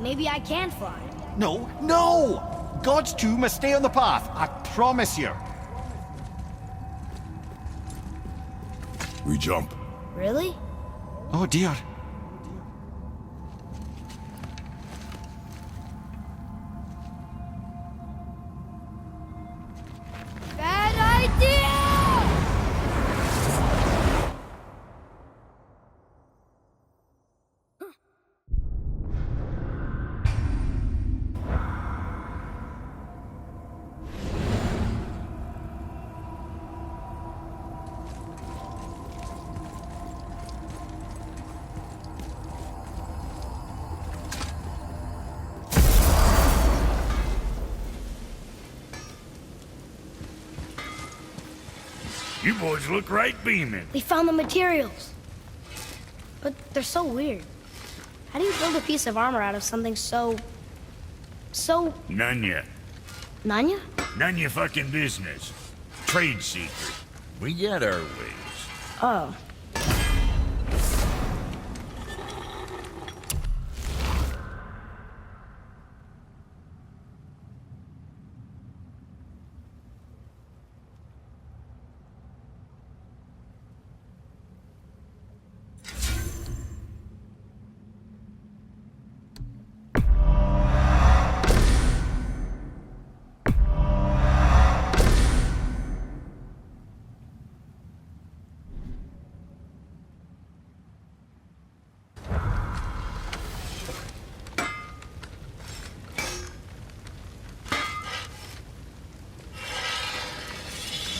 maybe I can fly. No, no! God's two must stay on the path, I promise you. We jump. Really? Oh dear. Bad idea! You boys look right beaming. We found the materials. But they're so weird. How do you build a piece of armor out of something so None ya. Nanya? None ya fucking business. Trade secret. We got our ways. Oh.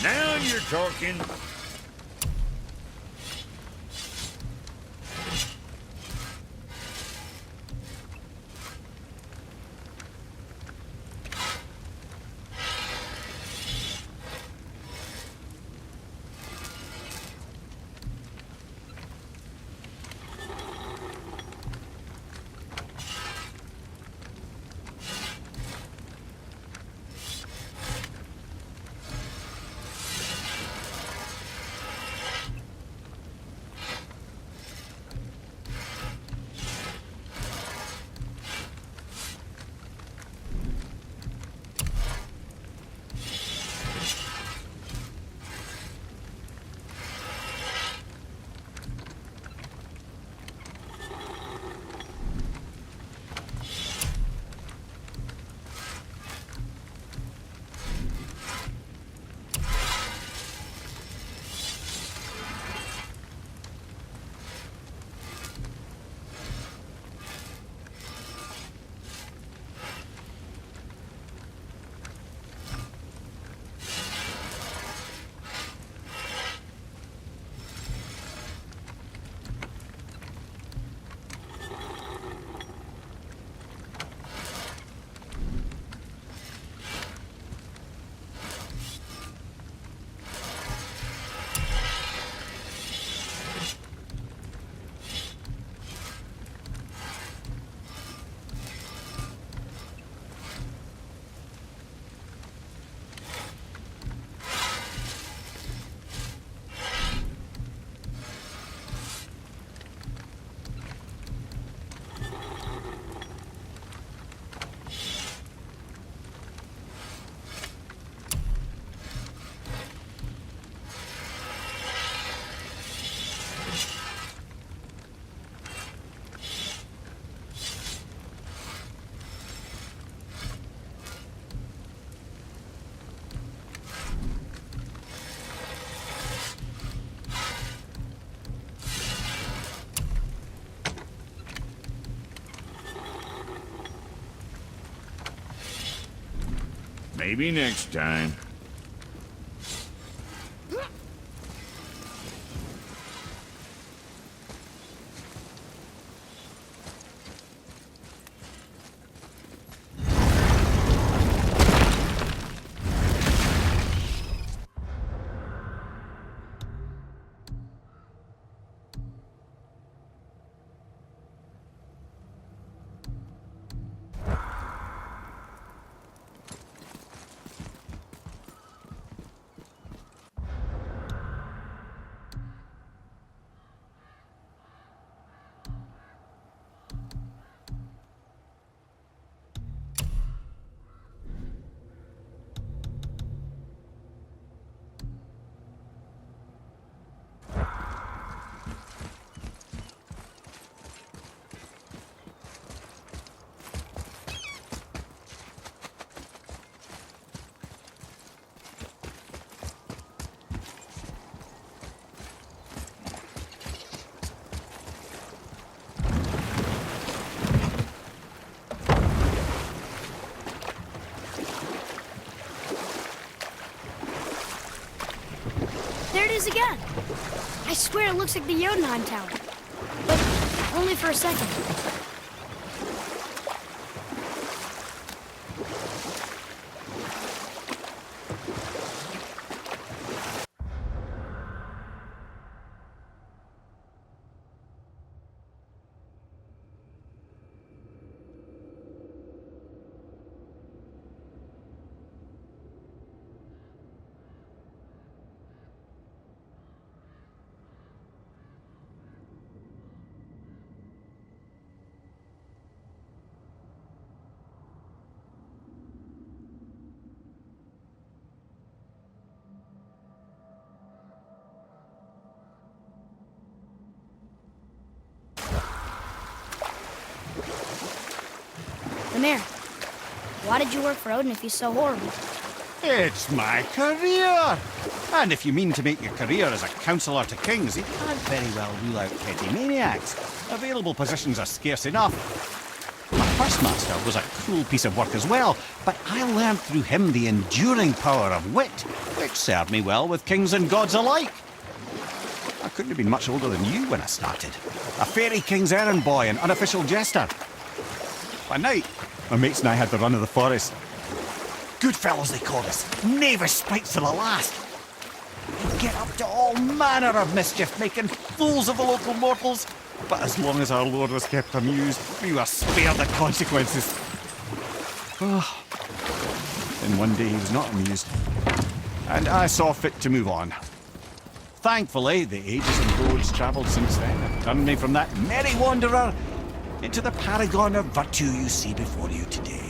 Now you're talking. Maybe next time. is again. I swear it looks like the Jotunheim Tower. But only for a second. Lemire, why did you work for Odin if he's so horrible? It's my career! And if you mean to make your career as a counsellor to kings, you can't very well rule out petty maniacs. Available positions are scarce enough. My first master was a cruel piece of work as well, but I learned through him the enduring power of wit, which served me well with kings and gods alike. I couldn't have been much older than you when I started. A fairy king's errand boy and unofficial jester. By night, my mates and I had the run of the forest. Good fellows they called us, knavish sprites to the last. We'd get up to all manner of mischief, making fools of the local mortals. But as long as our lord was kept amused, we were spared the consequences. Oh. Then one day he was not amused, and I saw fit to move on. Thankfully, the ages and roads travelled since then have turned me from that merry wanderer into the paragon of virtue you see before you today.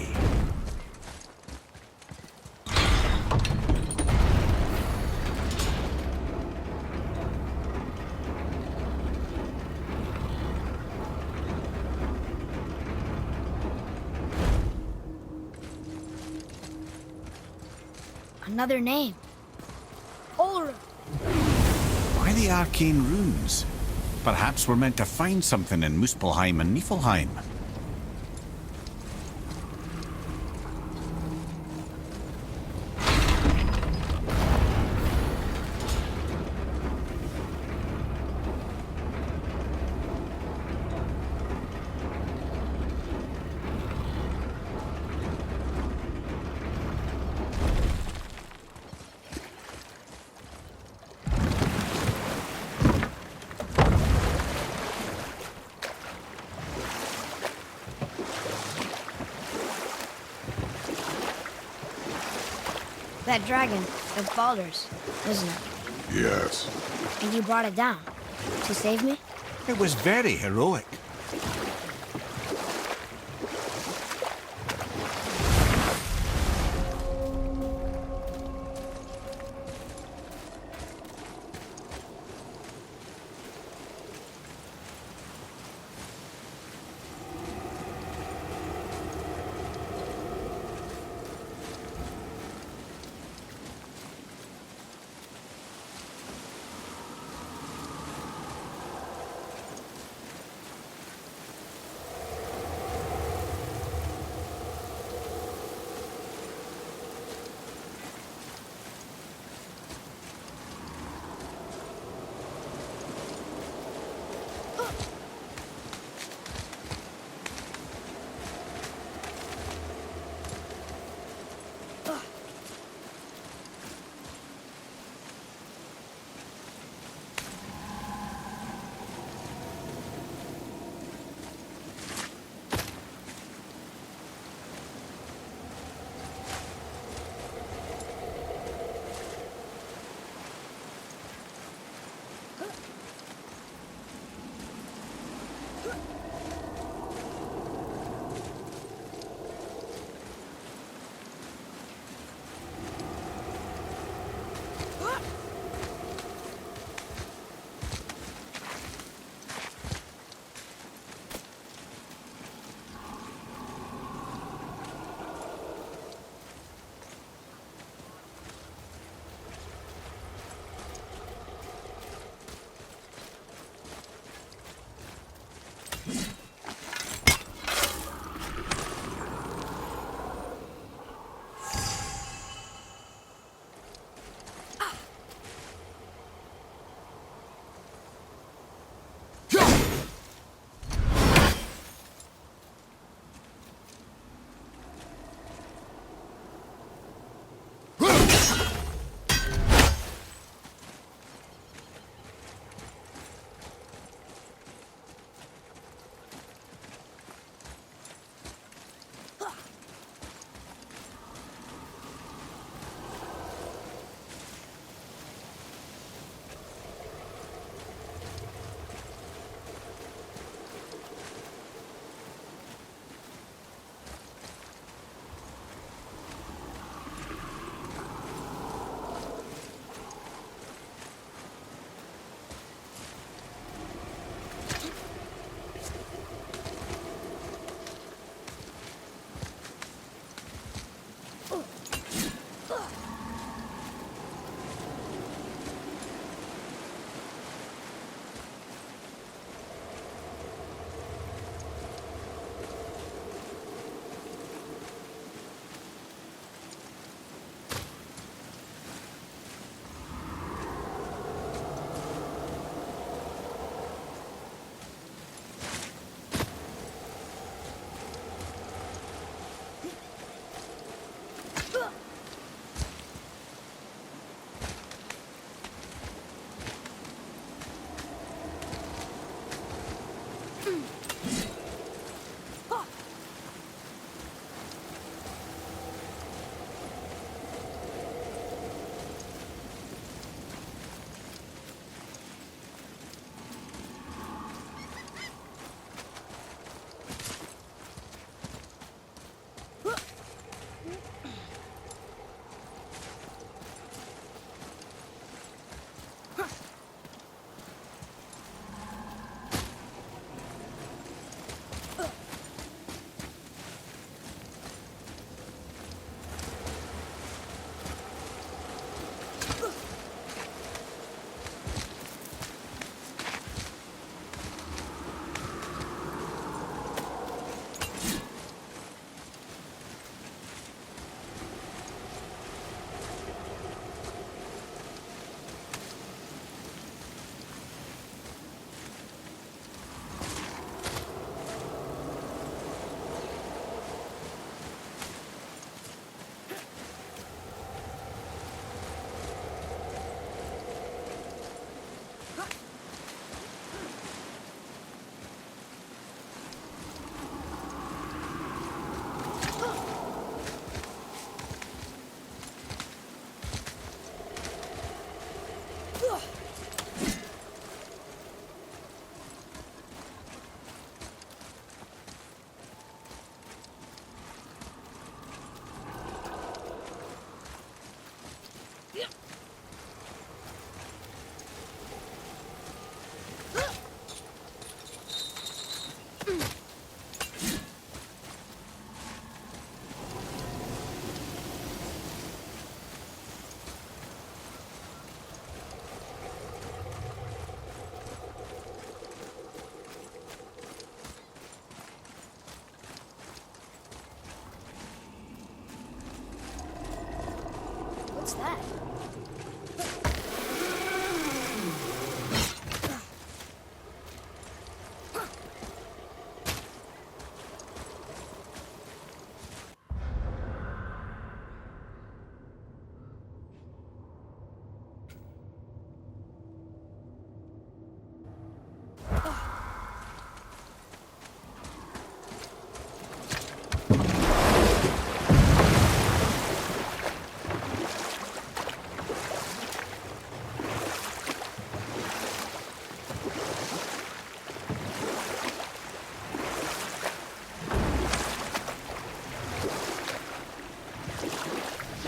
Another name. Ulrich. Why the arcane runes? Perhaps we're meant to find something in Muspelheim and Niflheim. That dragon, it's Baldur's, isn't it? Yes. And you brought it down to save me? It was very heroic.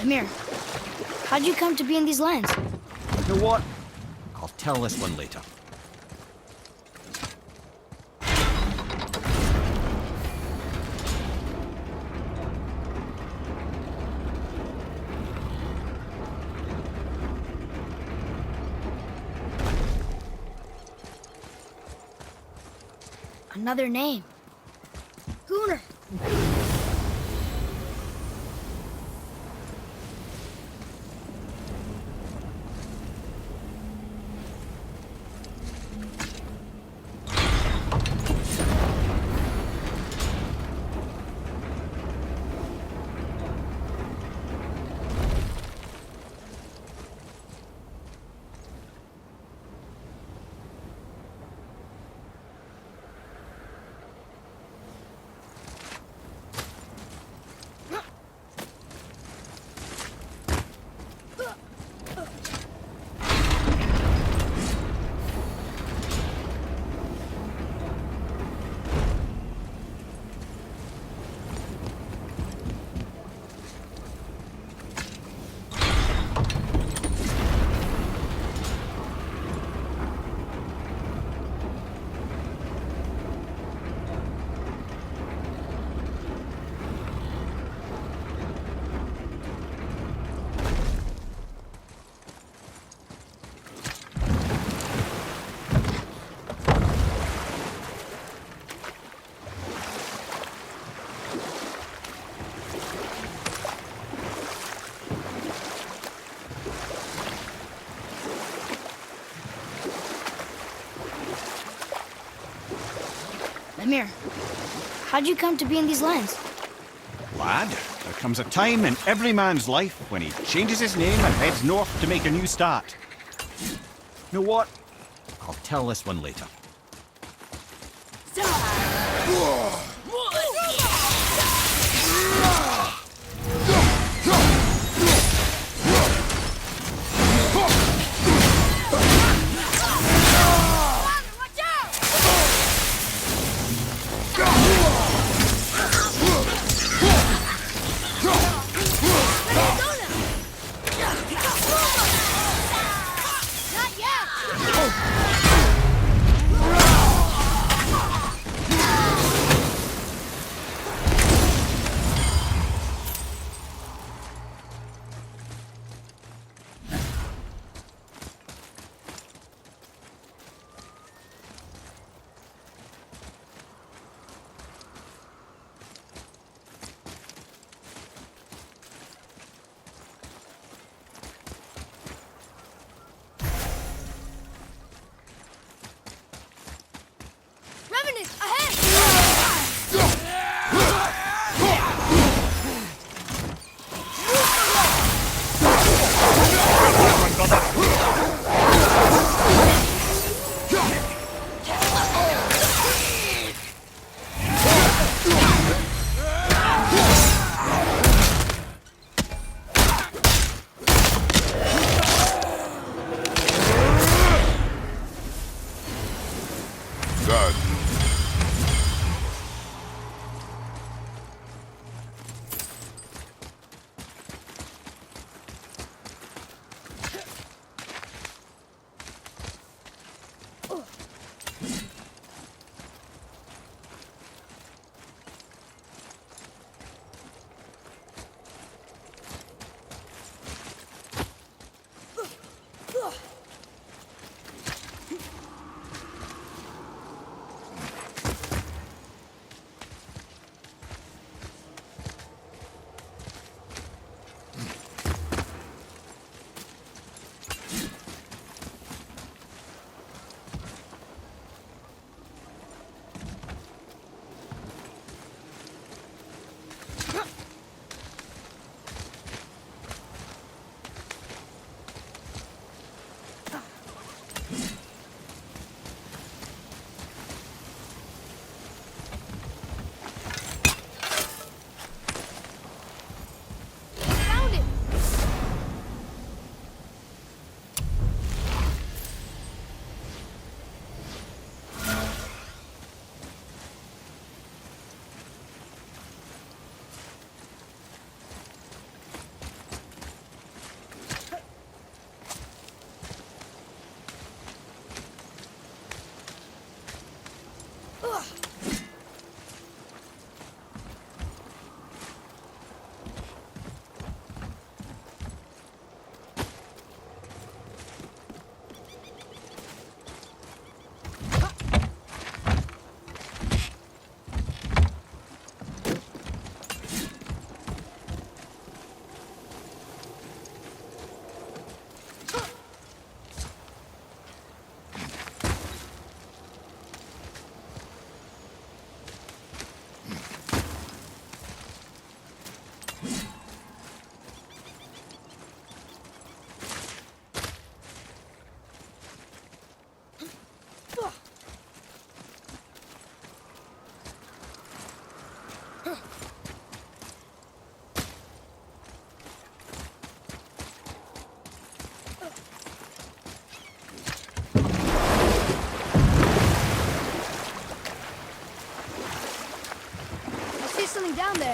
Amir, how'd you come to be in these lands? You know what? I'll tell this one later. Another name. Gunnar. Amir, how'd you come to be in these lands? Lad, there comes a time in every man's life when he changes his name and heads north to make a new start. You know what? I'll tell this one later. Not yet!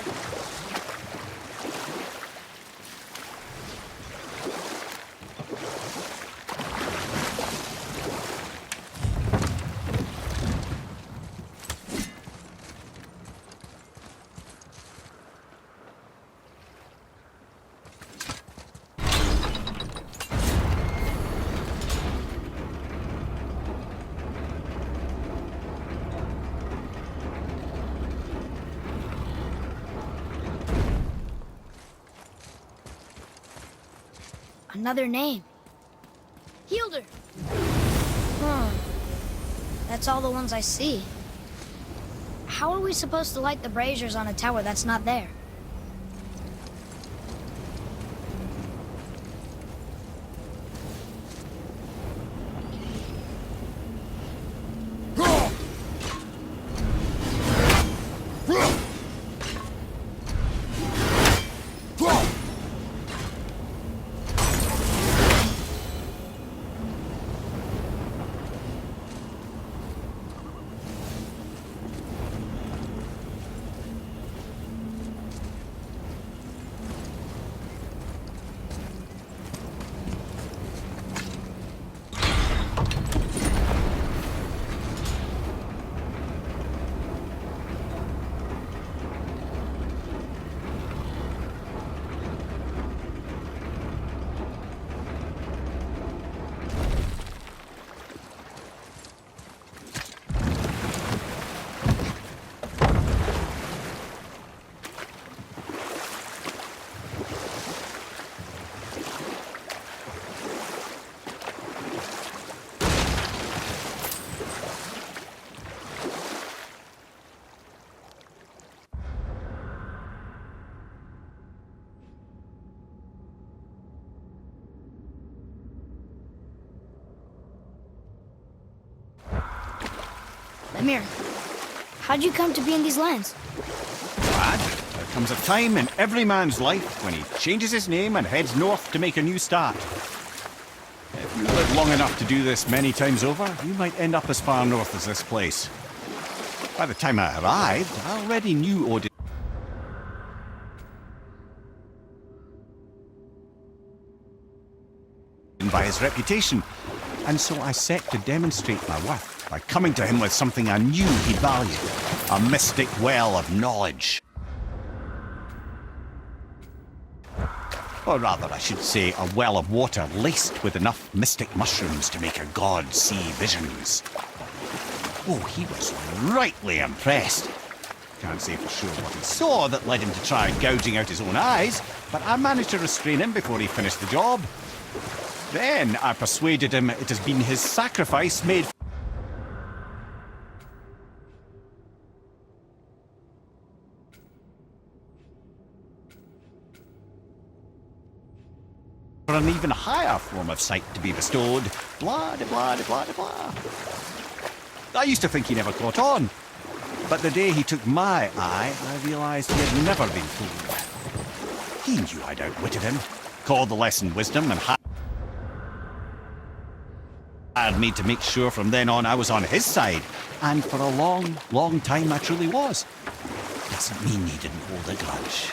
there. Another name. Hilder. Huh. That's all the ones I see. How are we supposed to light the braziers on a tower that's not there? Lemire, how'd you come to be in these lands? Lad, there comes a time in every man's life when he changes his name and heads north to make a new start. If you live long enough to do this many times over, you might end up as far north as this place. By the time I arrived, I already knew Odin by his reputation, and so I set to demonstrate my worth by coming to him with something I knew he'd value, a mystic well of knowledge. Or rather, I should say, a well of water laced with enough mystic mushrooms to make a god see visions. Oh, he was rightly impressed. Can't say for sure what he saw that led him to try gouging out his own eyes, but I managed to restrain him before he finished the job. Then I persuaded him it has been his sacrifice made for an even higher form of sight to be bestowed. Blah, de blah, de blah, de blah. I used to think he never caught on, but the day he took my eye, I realised he had never been fooled. He knew I'd outwitted him, called the lesson wisdom, and hired me to make sure from then on I was on his side. And for a long, long time I truly was. Doesn't mean he didn't hold a grudge.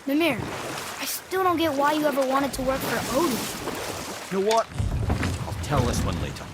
Mimir, I still don't get why you ever wanted to work for Odin. You know what? I'll tell this one later.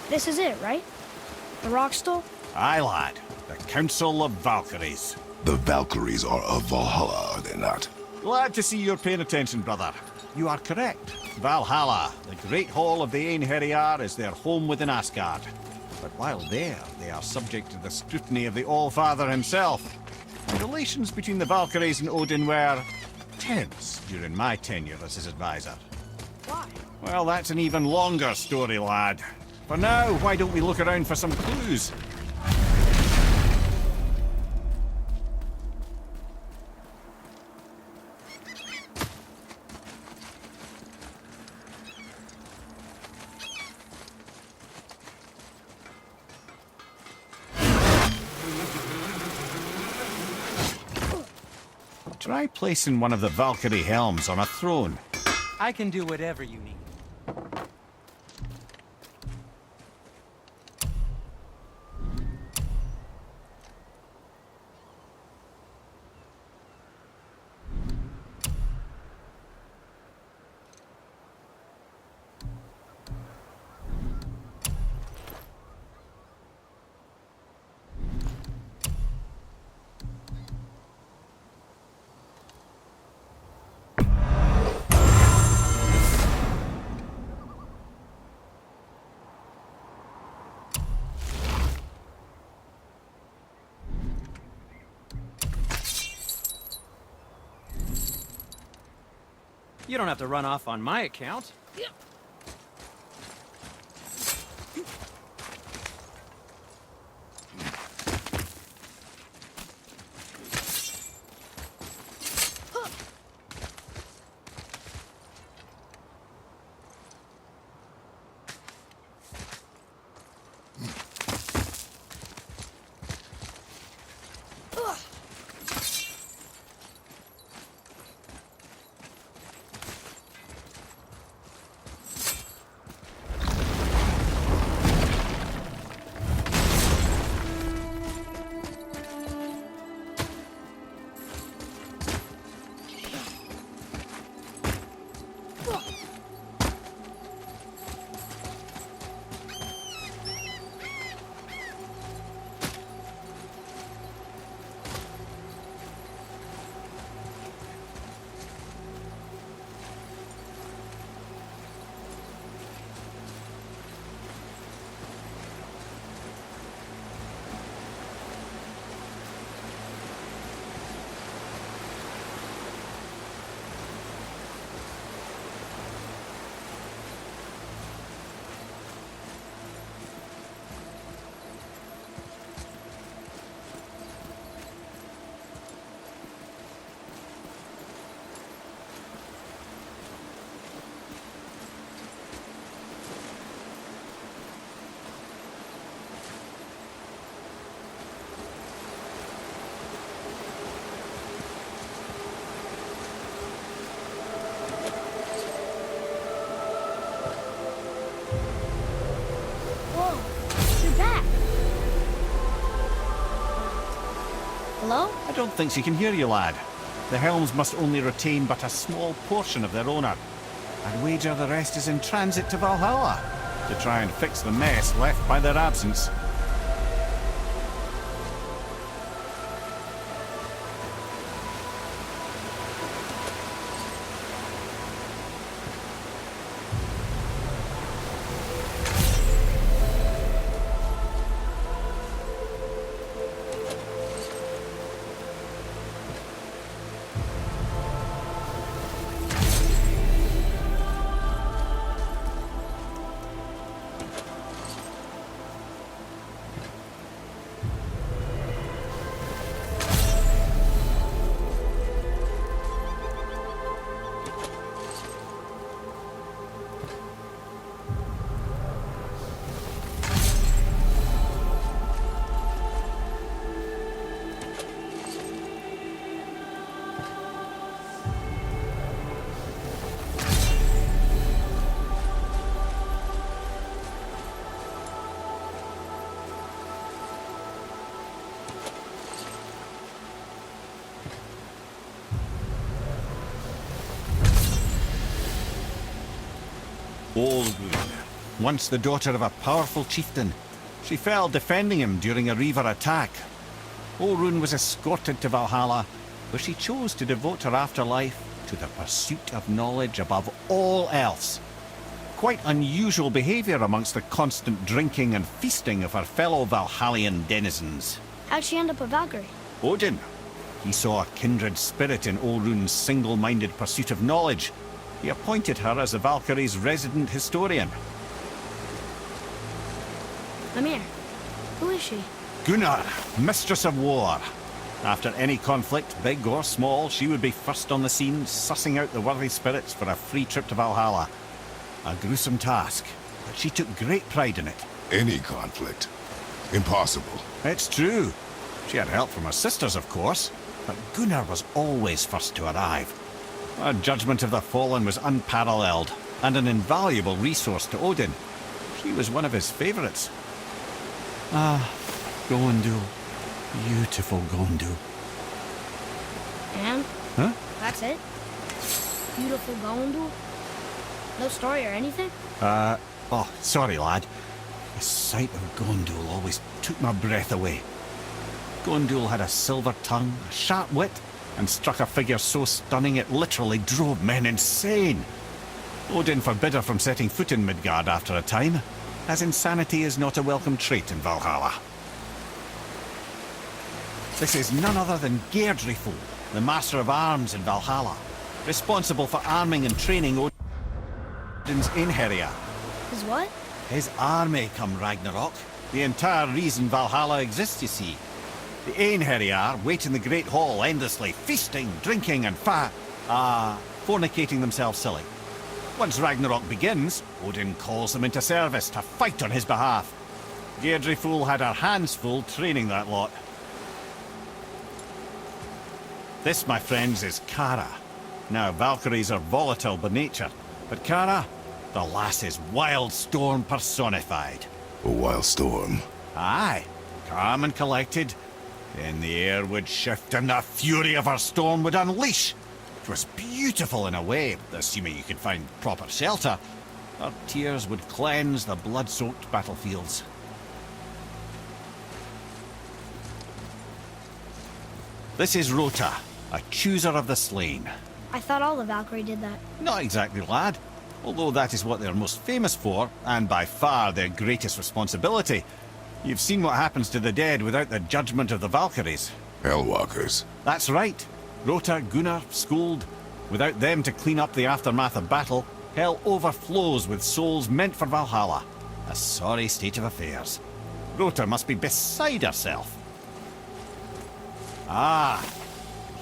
This is it, right? The Rockstall? Aye, lad. The Council of Valkyries. The Valkyries are of Valhalla, are they not? Glad to see you're paying attention, brother. You are correct. Valhalla, the great hall of the Einherjar, is their home within Asgard. But while there, they are subject to the scrutiny of the All-Father himself. And relations between the Valkyries and Odin were tense during my tenure as his advisor. Why? Well, that's an even longer story, lad. For now, why don't we look around for some clues? Try placing one of the Valkyrie helms on a throne. I can do whatever you need. You don't have to run off on my account. Hello? I don't think she can hear you, lad. The helms must only retain but a small portion of their owner. I'd wager the rest is in transit to Valhalla to try and fix the mess left by their absence. Olgrun, once the daughter of a powerful chieftain. She fell defending him during a Reaver attack. Olgrun was escorted to Valhalla, where she chose to devote her afterlife to the pursuit of knowledge above all else. Quite unusual behaviour amongst the constant drinking and feasting of her fellow Valhallian denizens. How'd she end up a Valkyrie? Odin. He saw a kindred spirit in Olrun's single-minded pursuit of knowledge. He appointed her as the Valkyrie's resident historian. Mimir, who is she? Gunnar, Mistress of War. After any conflict, big or small, she would be first on the scene, sussing out the worthy spirits for a free trip to Valhalla. A gruesome task, but she took great pride in it. Any conflict. Impossible. It's true. She had help from her sisters, of course. but Gunnar was always first to arrive. Her judgment of the fallen was unparalleled, and an invaluable resource to Odin. She was one of his favourites. Ah, Gondul. Beautiful Gondul. And? Huh? That's it? Beautiful Gondul? No story or anything? Oh, sorry, lad. The sight of Gondul always took my breath away. Gondul had a silver tongue, a sharp wit, and struck a figure so stunning it literally drove men insane. Odin forbid her from setting foot in Midgard after a time, as insanity is not a welcome trait in Valhalla. This is none other than Geirdriful, the master of arms in Valhalla, responsible for arming and training Odin's Einherjar. Is what? His army come Ragnarok. The entire reason Valhalla exists, you see. The Einherjar wait in the Great Hall endlessly, feasting, drinking, and fornicating themselves silly. Once Ragnarok begins, Odin calls them into service to fight on his behalf. Geirdriful had her hands full training that lot. This, my friends, is Kara. Now, Valkyries are volatile by nature, but Kara, the lass is Wild Storm personified. A wild storm. Aye, calm and collected. Then the air would shift and the fury of her storm would unleash. It was beautiful in a way, assuming you could find proper shelter. Her tears would cleanse the blood-soaked battlefields. This is Rota, a chooser of the slain. I thought all the Valkyrie did that. Not exactly, lad. Although that is what they're most famous for, and by far their greatest responsibility. You've seen what happens to the dead without the judgment of the Valkyries. Hellwalkers. That's right. Rota, Gunnar, Skuld. Without them to clean up the aftermath of battle, hell overflows with souls meant for Valhalla. A sorry state of affairs. Rota must be beside herself. Ah,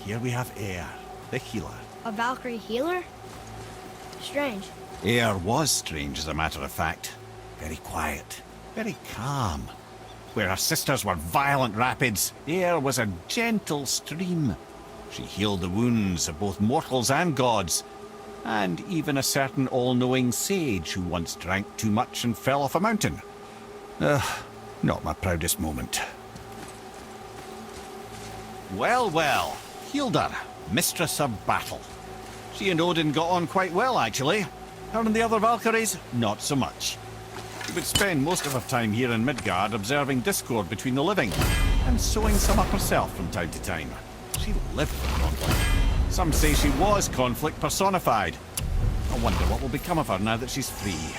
here we have Eir, the healer. A Valkyrie healer? Strange. Eir was strange, as a matter of fact. Very quiet, very calm. Where her sisters were violent rapids, Eir was a gentle stream. She healed the wounds of both mortals and gods, and even a certain all-knowing sage who once drank too much and fell off a mountain. Not my proudest moment. Well, well, Hildr, mistress of battle. She and Odin got on quite well, actually. Her and the other Valkyries, not so much. She would spend most of her time here in Midgard observing discord between the living, and sewing some up herself from time to time. She lived for conflict. Some say she was conflict personified. I wonder what will become of her now that she's free.